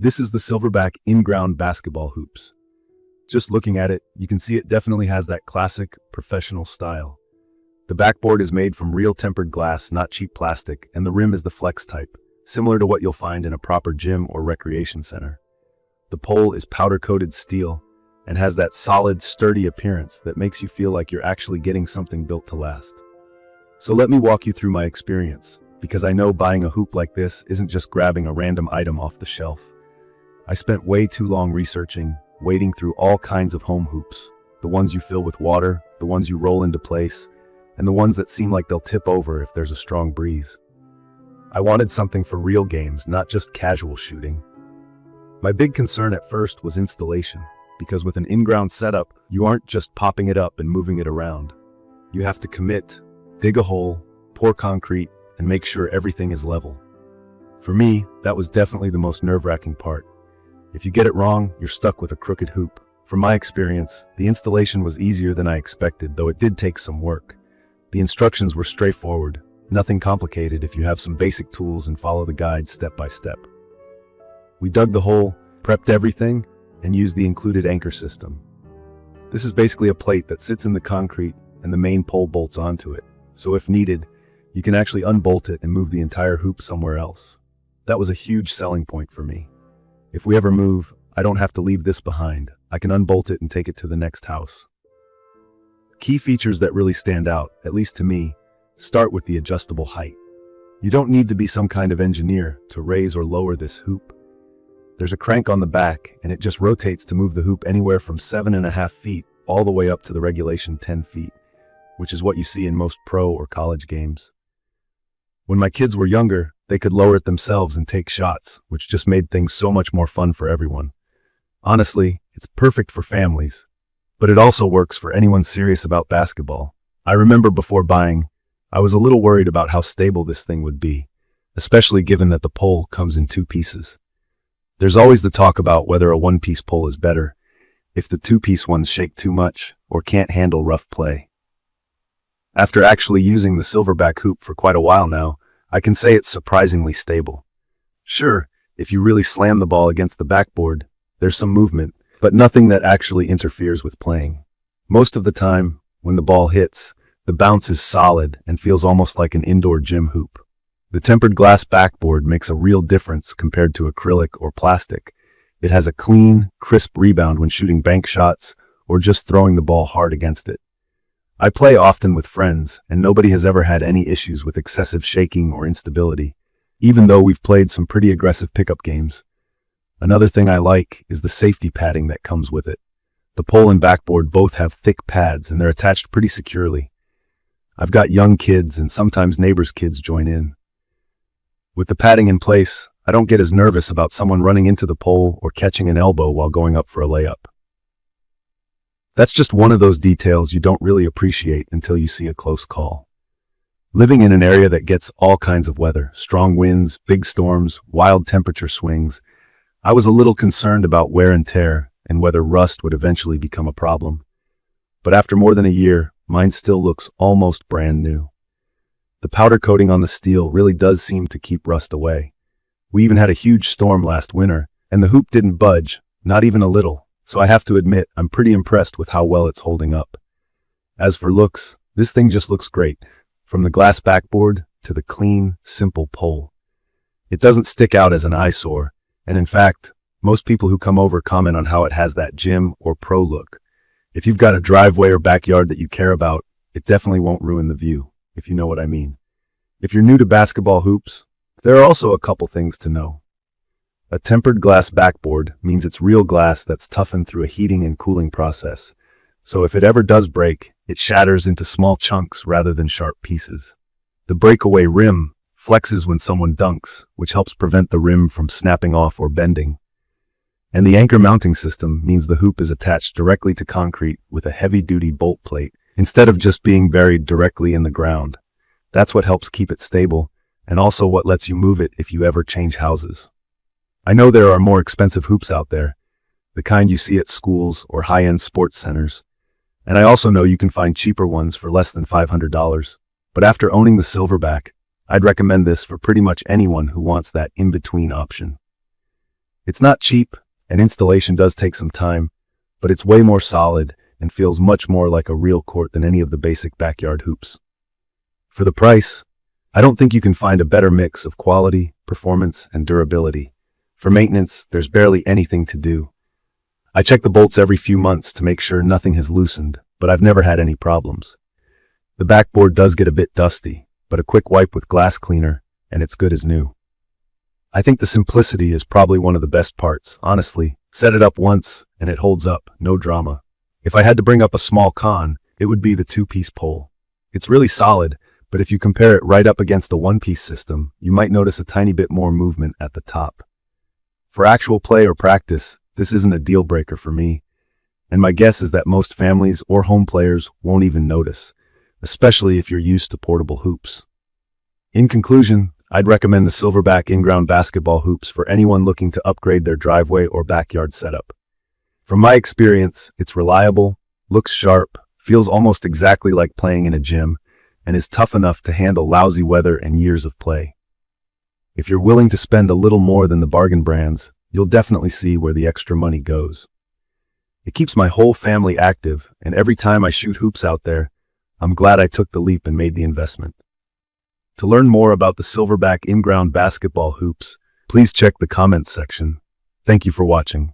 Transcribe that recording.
This is the Silverback In-Ground Basketball Hoops. Just looking at it, you can see it definitely has that classic, professional style. The backboard is made from real tempered glass, not cheap plastic, and the rim is the flex type, similar to what you'll find in a proper gym or recreation center. The pole is powder-coated steel and has that solid, sturdy appearance that makes you feel like you're actually getting something built to last. So let me walk you through my experience, because I know buying a hoop like this isn't just grabbing a random item off the shelf. I spent way too long researching, wading through all kinds of home hoops. The ones you fill with water, the ones you roll into place, and the ones that seem like they'll tip over if there's a strong breeze. I wanted something for real games, not just casual shooting. My big concern at first was installation, because with an in-ground setup, you aren't just popping it up and moving it around. You have to commit, dig a hole, pour concrete, and make sure everything is level. For me, that was definitely the most nerve-wracking part. If you get it wrong, you're stuck with a crooked hoop. From my experience, the installation was easier than I expected, though it did take some work. The instructions were straightforward, nothing complicated if you have some basic tools and follow the guide step by step. We dug the hole, prepped everything, and used the included anchor system. This is basically a plate that sits in the concrete and the main pole bolts onto it, so if needed, you can actually unbolt it and move the entire hoop somewhere else. That was a huge selling point for me. If we ever move, I don't have to leave this behind. I can unbolt it and take it to the next house. Key features that really stand out, at least to me, start with the adjustable height. You don't need to be some kind of engineer to raise or lower this hoop. There's a crank on the back, and it just rotates to move the hoop anywhere from 7.5 feet all the way up to the regulation 10 feet, which is what you see in most pro or college games. When my kids were younger, they could lower it themselves and take shots, which just made things so much more fun for everyone. Honestly, it's perfect for families, but it also works for anyone serious about basketball. I remember before buying, I was a little worried about how stable this thing would be, especially given that the pole comes in 2 pieces. There's always the talk about whether a 1-piece pole is better, if the 2-piece ones shake too much or can't handle rough play. After actually using the Silverback hoop for quite a while now, I can say it's surprisingly stable. Sure, if you really slam the ball against the backboard, there's some movement, but nothing that actually interferes with playing. Most of the time, when the ball hits, the bounce is solid and feels almost like an indoor gym hoop. The tempered glass backboard makes a real difference compared to acrylic or plastic. It has a clean, crisp rebound when shooting bank shots or just throwing the ball hard against it. I play often with friends, and nobody has ever had any issues with excessive shaking or instability, even though we've played some pretty aggressive pickup games. Another thing I like is the safety padding that comes with it. The pole and backboard both have thick pads, and they're attached pretty securely. I've got young kids, and sometimes neighbors' kids join in. With the padding in place, I don't get as nervous about someone running into the pole or catching an elbow while going up for a layup. That's just one of those details you don't really appreciate until you see a close call. Living in an area that gets all kinds of weather, strong winds, big storms, wild temperature swings, I was a little concerned about wear and tear and whether rust would eventually become a problem. But after more than a year, mine still looks almost brand new. The powder coating on the steel really does seem to keep rust away. We even had a huge storm last winter, and the hoop didn't budge, not even a little. So I have to admit, I'm pretty impressed with how well it's holding up. As for looks, this thing just looks great, from the glass backboard to the clean, simple pole. It doesn't stick out as an eyesore, and in fact, most people who come over comment on how it has that gym or pro look. If you've got a driveway or backyard that you care about, it definitely won't ruin the view, if you know what I mean. If you're new to basketball hoops, there are also a couple things to know. A tempered glass backboard means it's real glass that's toughened through a heating and cooling process. So if it ever does break, it shatters into small chunks rather than sharp pieces. The Breakaway rim flexes when someone dunks, which helps prevent the rim from snapping off or bending. And the anchor mounting system means the hoop is attached directly to concrete with a heavy-duty bolt plate, instead of just being buried directly in the ground. That's what helps keep it stable, and also what lets you move it if you ever change houses. I know there are more expensive hoops out there, the kind you see at schools or high-end sports centers. And I also know you can find cheaper ones for less than $500. But after owning the Silverback, I'd recommend this for pretty much anyone who wants that in-between option. It's not cheap, and installation does take some time, but it's way more solid and feels much more like a real court than any of the basic backyard hoops. For the price, I don't think you can find a better mix of quality, performance, and durability. For maintenance, there's barely anything to do. I check the bolts every few months to make sure nothing has loosened, but I've never had any problems. The backboard does get a bit dusty, but a quick wipe with glass cleaner, and it's good as new. I think the simplicity is probably one of the best parts, honestly. Set it up once, and it holds up, no drama. If I had to bring up a small con, it would be the two-piece pole. It's really solid, but if you compare it right up against a one-piece system, you might notice a tiny bit more movement at the top. For actual play or practice, this isn't a deal breaker for me, and my guess is that most families or home players won't even notice, especially if you're used to portable hoops. In conclusion, I'd recommend the Silverback In-Ground Basketball Hoops for anyone looking to upgrade their driveway or backyard setup. From my experience, it's reliable, looks sharp, feels almost exactly like playing in a gym, and is tough enough to handle lousy weather and years of play. If you're willing to spend a little more than the bargain brands, you'll definitely see where the extra money goes. It keeps my whole family active, and every time I shoot hoops out there, I'm glad I took the leap and made the investment. To learn more about the Silverback In-Ground Basketball Hoops, please check the comments section. Thank you for watching.